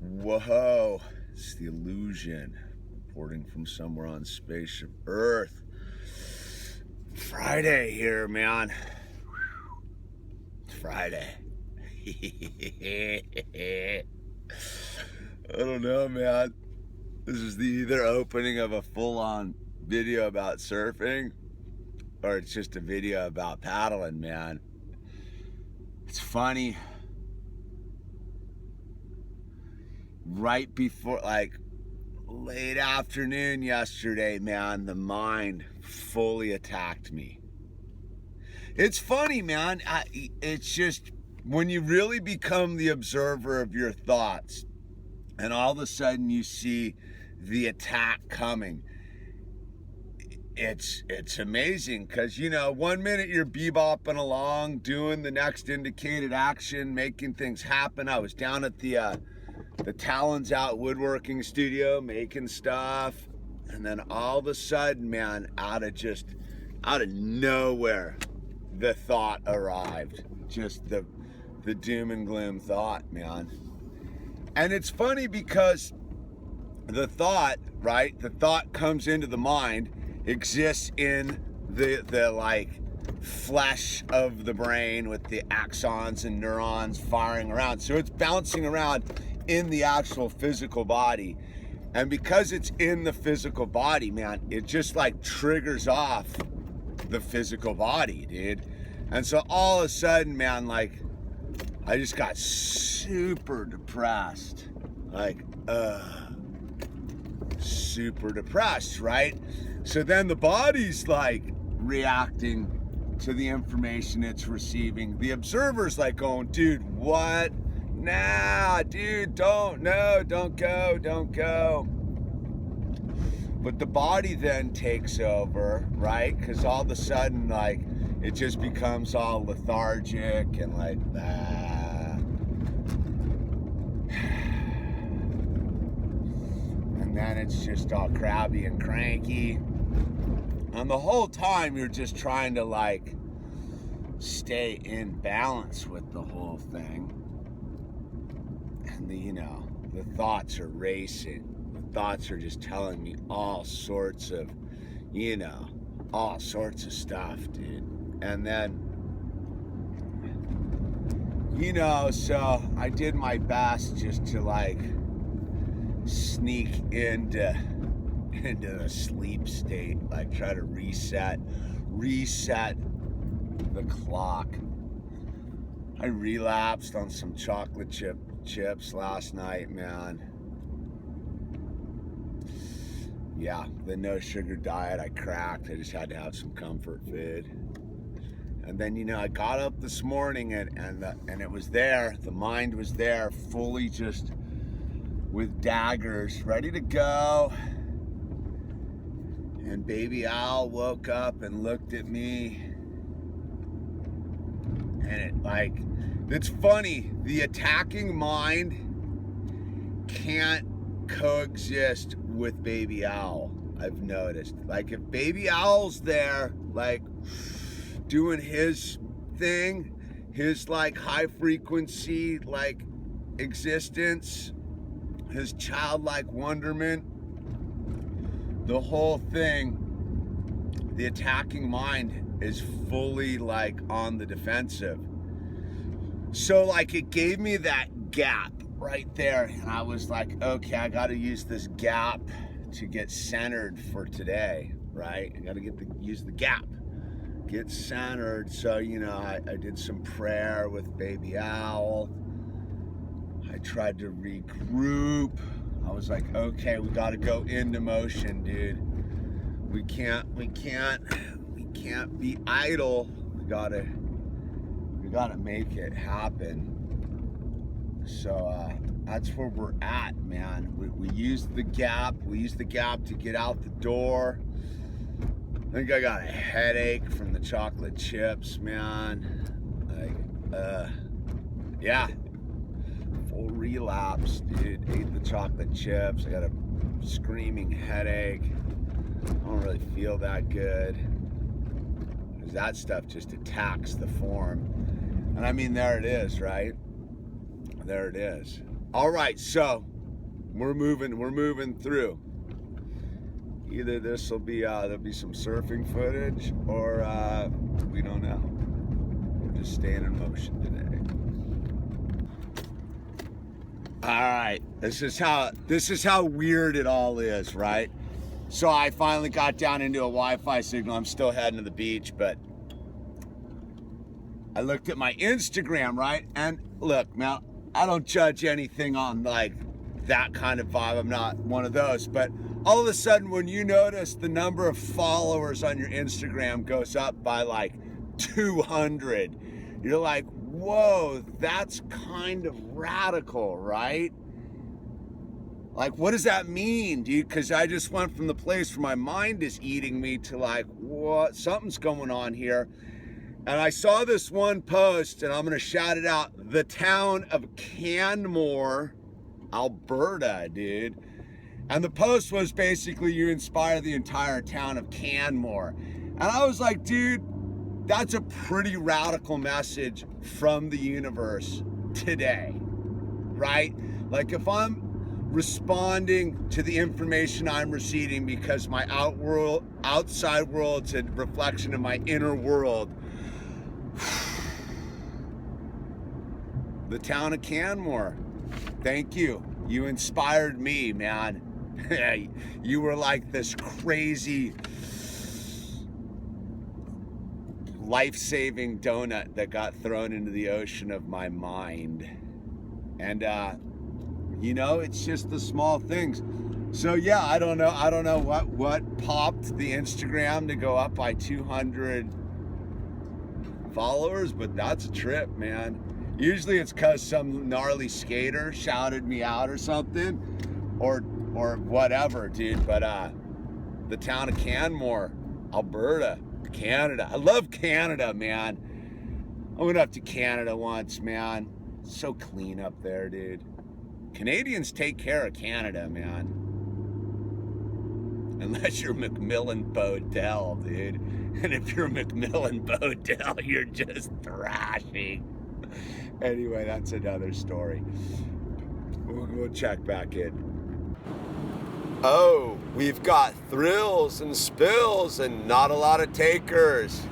Whoa, it's the illusion reporting from somewhere on spaceship Earth. Friday here, man. It's Friday. I don't know, man. This is the either opening of a full-on video about surfing or it's just a video about paddling, man. It's funny. Right before, late afternoon yesterday, man, the mind fully attacked me. It's funny, man. It's just when you really become the observer of your thoughts and all of a sudden you see the attack coming. It's amazing because, 1 minute you're bebopping along, doing the next indicated action, making things happen. I was down at the Talons Out woodworking studio making stuff, and then all of a sudden, man, out of nowhere, the thought arrived. Just the doom and gloom thought, man. And it's funny because the thought, right? The thought comes into the mind, exists in the flesh of the brain with the axons and neurons firing around. So it's bouncing around in the actual physical body. And because it's in the physical body, man, it just triggers off the physical body, dude. And so all of a sudden, man, I just got super depressed. Super depressed, right? So then the body's reacting to the information it's receiving. The observer's going, dude, what? Nah, dude, don't go. But the body then takes over, right? Because all of a sudden, it just becomes all lethargic and and then it's just all crabby and cranky. And the whole time you're just trying to stay in balance with the whole thing. And the thoughts are racing. The thoughts are just telling me all sorts of stuff, dude. And then, so I did my best just to sneak into the sleep state, try to reset the clock. I relapsed on some chocolate chips last night, man. Yeah, the no sugar diet I cracked. I just had to have some comfort food. And then, I got up this morning and it was there. The mind was there, fully just with daggers, ready to go. And baby Al woke up and looked at me. And it's funny, the attacking mind can't coexist with baby Owl, I've noticed. If baby Owl's there, doing his thing, his high frequency, existence, his childlike wonderment, the whole thing, the attacking mind is fully on the defensive. So it gave me that gap right there, and I was okay, I got to use this gap to get centered for today, right? I got to use the gap, get centered. So I did some prayer with baby Owl. I tried to regroup. I was okay, we got to go into motion, dude. We can't be idle. We gotta make it happen. So that's where we're at, man. We used the gap. We used the gap to get out the door. I think I got a headache from the chocolate chips, man. Yeah. Full relapse, dude. Ate the chocolate chips. I got a screaming headache. I don't really feel that good. Because that stuff just attacks the form. And there it is, right? There it is. All right, so we're moving through. Either this will be there'll be some surfing footage, or we don't know. We're just staying in motion today. All right, this is how weird it all is, right? So I finally got down into a Wi-Fi signal. I'm still heading to the beach, but I looked at my Instagram, right? And look, now I don't judge anything on like that kind of vibe. I'm not one of those, but all of a sudden when you notice the number of followers on your Instagram goes up by like 200, you're like, whoa, that's kind of radical, right? Like, what does that mean, dude? Because I just went from the place where my mind is eating me to like, what? Something's going on here. And I saw this one post, and I'm going to shout it out. The town of Canmore, Alberta, dude. And the post was basically, you inspire the entire town of Canmore. And I was like, dude, that's a pretty radical message from the universe today, right? Like if I'm responding to the information I'm receiving because my outside world's a reflection of my inner world, the town of Canmore, thank you. You inspired me, man. You were like this crazy life-saving donut that got thrown into the ocean of my mind. And you know, it's just the small things. So yeah, I don't know what popped the Instagram to go up by 200 followers, but that's a trip, man. Usually it's cause some gnarly skater shouted me out or something, or whatever, dude. But the town of Canmore, Alberta, Canada. I love Canada, man. I went up to Canada once, man. It's so clean up there, dude. Canadians take care of Canada, man. Unless you're McMillan Bodell, dude. And if you're McMillan Bodell, you're just thrashing. Anyway, that's another story. We'll check back in. Oh, we've got thrills and spills and not a lot of takers.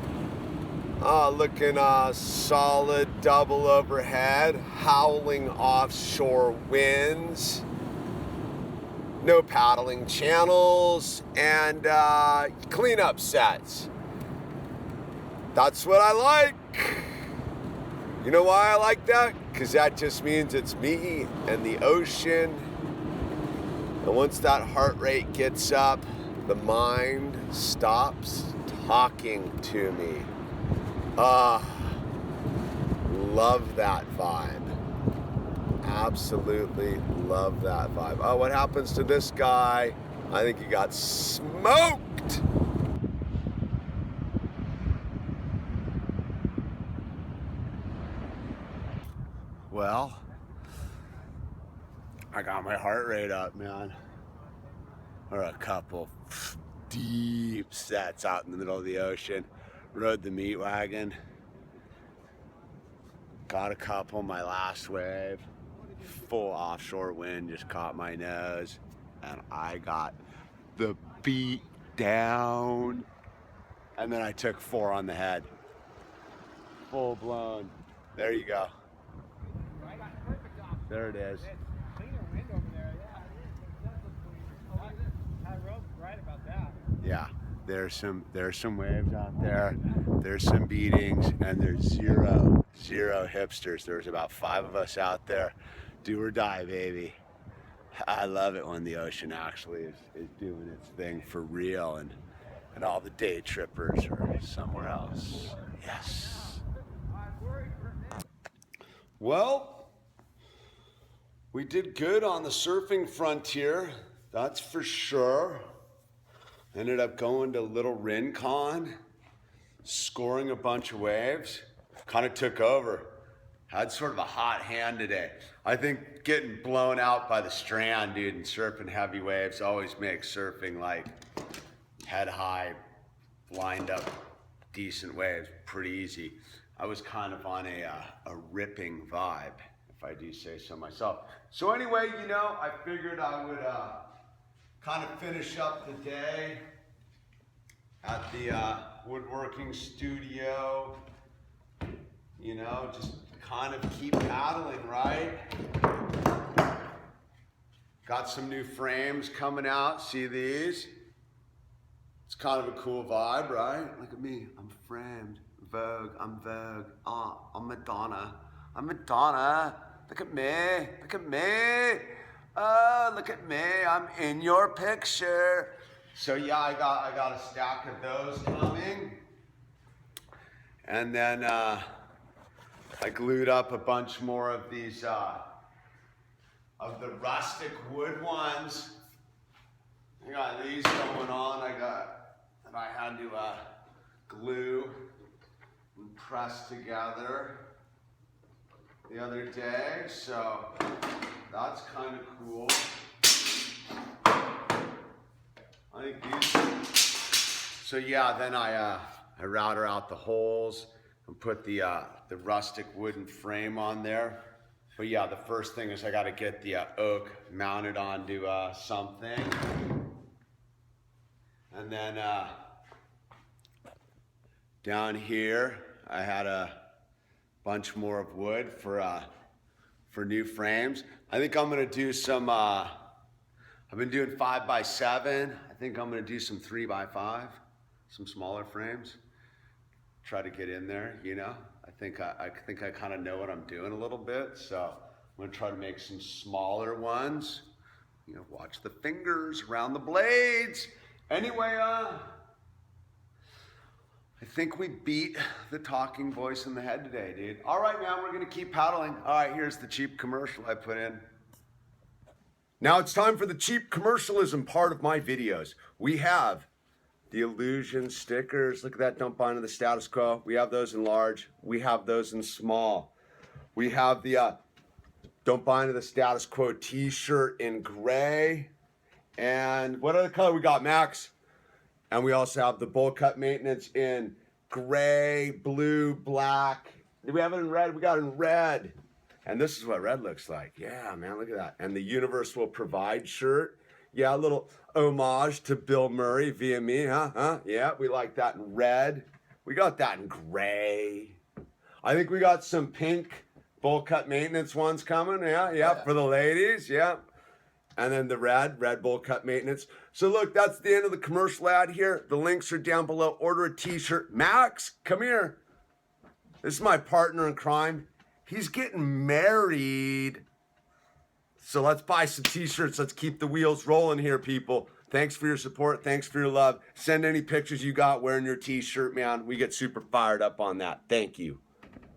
Looking solid double overhead, howling offshore winds, no paddling channels, and cleanup sets. That's what I like. You know why I like that? Because that just means it's me and the ocean. And once that heart rate gets up, the mind stops talking to me. Love that vibe. Absolutely love that vibe. Oh, what happens to this guy? I think he got smoked. Well, I got my heart rate up, man. Or a couple deep sets out in the middle of the ocean. Rode the meat wagon. Got a couple my last wave. Full offshore wind just caught my nose. And I got the beat down. And then I took 4 on the head. Full blown. There you go. There it is. Yeah, there's some waves out there. There's some beatings, and there's zero hipsters. There's about 5 of us out there. Do or die, baby. I love it when the ocean actually is doing its thing for real, and all the day trippers are somewhere else. Yes. Well, we did good on the surfing frontier, that's for sure. Ended up going to Little Rincon, scoring a bunch of waves. Kind of took over. Had sort of a hot hand today. I think getting blown out by the strand, dude, and surfing heavy waves always makes surfing like head high, lined up, decent waves pretty easy. I was kind of on a ripping vibe, if I do say so myself. So anyway, you know, I figured I would kind of finish up the day at the woodworking studio. You know, just kind of keep paddling, right? Got some new frames coming out. See these? It's kind of a cool vibe, right? Look at me. I'm framed. Vogue. I'm Vogue. I'm Madonna. I'm Madonna. Look at me. Look at me. Oh, look at me. I'm in your picture. So yeah, I got a stack of those coming. And then I glued up a bunch more of these of the rustic wood ones. I got these going on. I had to glue and press together the other day, so that's kind of cool. I think these. So yeah, then I router out the holes and put the rustic wooden frame on there. But yeah, the first thing is I got to get the oak mounted onto something. And then down here, I had a bunch more of wood for new frames. I think I'm gonna do some, I've been doing 5x7. I think I'm gonna do some 3x5, some smaller frames. Try to get in there, you know. I think I kind of know what I'm doing a little bit, so I'm gonna try to make some smaller ones. You know, watch the fingers around the blades. Anyway, I think we beat the talking voice in the head today, dude. All right, man, we're gonna keep paddling. All right, here's the cheap commercial I put in. Now it's time for the cheap commercialism part of my videos. We have the Illusion stickers. Look at that, don't buy into the status quo. We have those in large. We have those in small. We have the don't buy into the status quo t-shirt in gray. And what other color we got, Max? And we also have the bowl cut maintenance in gray, blue, black. Do we have it in red? We got it in red. And this is what red looks like. Yeah, man, look at that. And the Universe Will Provide shirt. Yeah, a little homage to Bill Murray via me, huh? Yeah, we like that in red. We got that in gray. I think we got some pink bowl cut maintenance ones coming. Yeah, for the ladies, yeah. And then the red bowl cut maintenance. So look, that's the end of the commercial ad here. The links are down below. Order a t-shirt. Max, come here. This is my partner in crime. He's getting married. So let's buy some t-shirts. Let's keep the wheels rolling here, people. Thanks for your support. Thanks for your love. Send any pictures you got wearing your t-shirt, man. We get super fired up on that. Thank you.